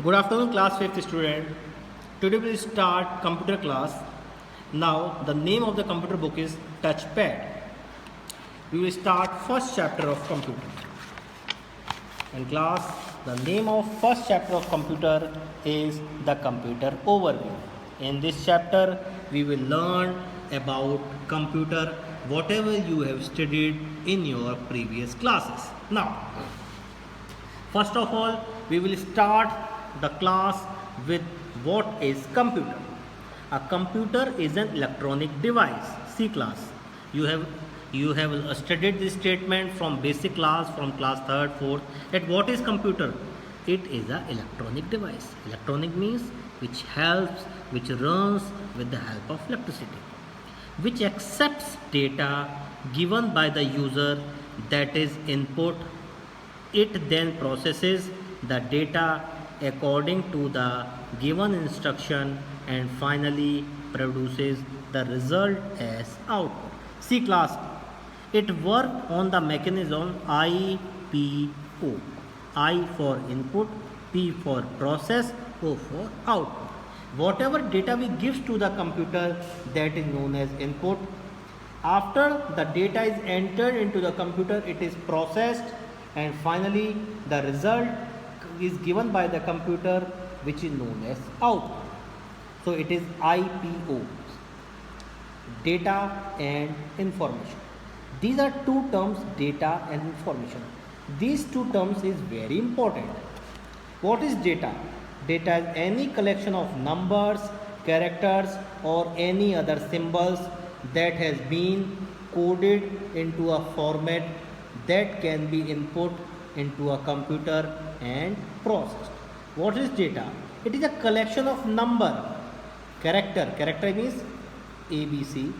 Good afternoon, class 5th student. Today we will start computer class. Now the name of the computer book is Touchpad. We will start first chapter of computer. And class, the name of first chapter of computer is the computer overview. In this chapter we will learn about computer whatever you have studied in your previous classes. Now, first of all, we will start the class with what is computer. A computer is an electronic device. See class, you have studied this statement from basic class, from class 3rd, 4th, that what is computer? It is an electronic device. Electronic means which helps, which runs with the help of electricity, which accepts data given by the user, that is input. It then processes the data according to the given instruction and finally produces the result as output. See class, it works on the mechanism IPO. I for input, P for process, O for output. Whatever data we give to the computer, that is known as input. After the data is entered into the computer, it is processed and finally the result is given by the computer, which is known as output. So it is IPO, data and information. These are two terms, data and information. These two terms is very important. What is data? Data is any collection of numbers, characters or any other symbols that has been coded into a format that can be input into a computer and processed. What is data? It is a collection of number, character means ABC,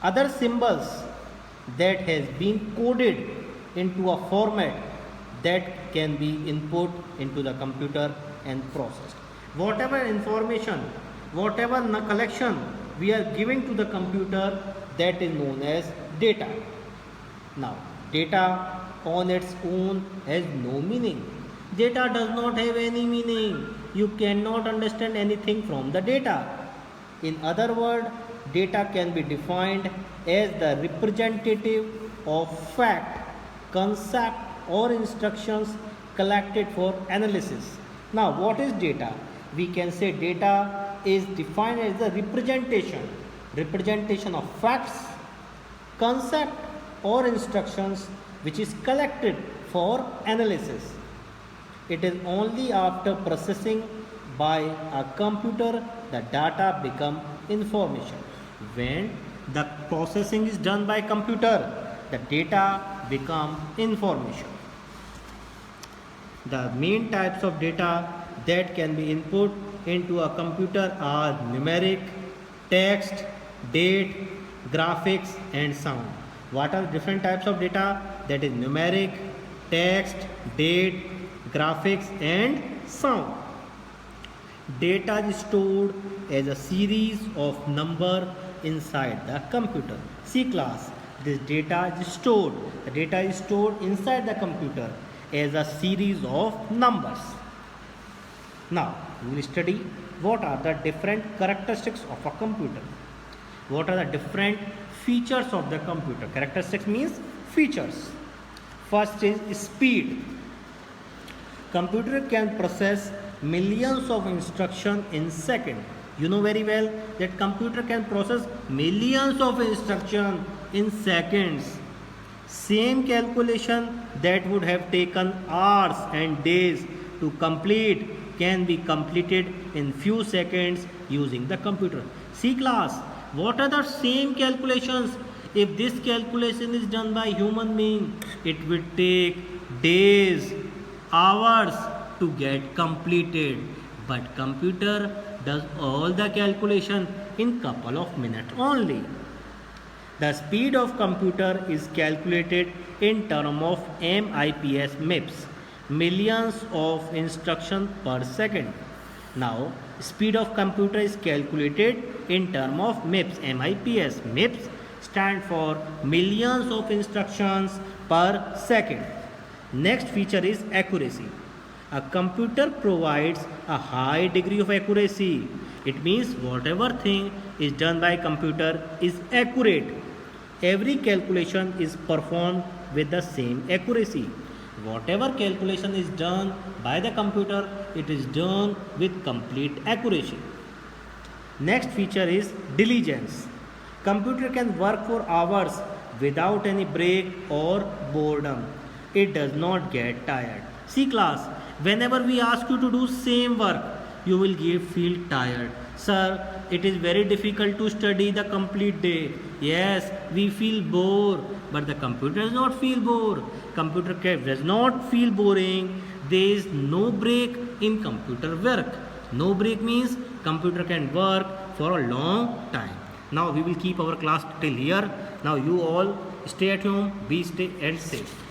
other symbols that has been coded into a format that can be input into the computer and processed. Whatever information, whatever collection we are giving to the computer, that is known as data. Now, data on its own has no meaning. Data does not have any meaning. You cannot understand anything from the data. In other words, data can be defined as the representative of fact, concept or instructions collected for analysis. Now, what is data? We can say data is defined as the representation of facts, concept or instructions which is collected for analysis. It is only after processing by a computer the data become information. When the processing is done by computer, the data become information. The main types of data that can be input into a computer are numeric, text, date, graphics and sound. What are different types of data? That is numeric, text, date, graphics and sound. Data is stored as a series of numbers inside the computer. See class, this data is stored. The data is stored inside the computer as a series of numbers. Now, we will study what are the different characteristics of a computer. What are the different features of the computer? Characteristics means features. First is speed. Computer can process millions of instructions in second. You know very well that computer can process millions of instructions in seconds. Same calculation that would have taken hours and days to complete can be completed in few seconds using the computer. See class, what are the same calculations? If this calculation is done by human being, it will take days, hours to get completed. But computer does all the calculation in couple of minutes only. The speed of computer is calculated in terms of MIPS, millions of instructions per second. Now, speed of computer is calculated in terms of MIPS. MIPS stand for millions of instructions per second. Next feature is accuracy. A computer provides a high degree of accuracy. It means whatever thing is done by computer is accurate. Every calculation is performed with the same accuracy. Whatever calculation is done by the computer, it is done with complete accuracy. Next feature is diligence. Computer can work for hours without any break or boredom. It does not get tired. See class, whenever we ask you to do same work, you will feel tired. Sir, it is very difficult to study the complete day. Yes, we feel bored, but the computer does not feel bored. Computer does not feel boring. There is no break in computer work. No break means computer can work for a long time. Now we will keep our class till here. Now you all stay at home, be stay and safe.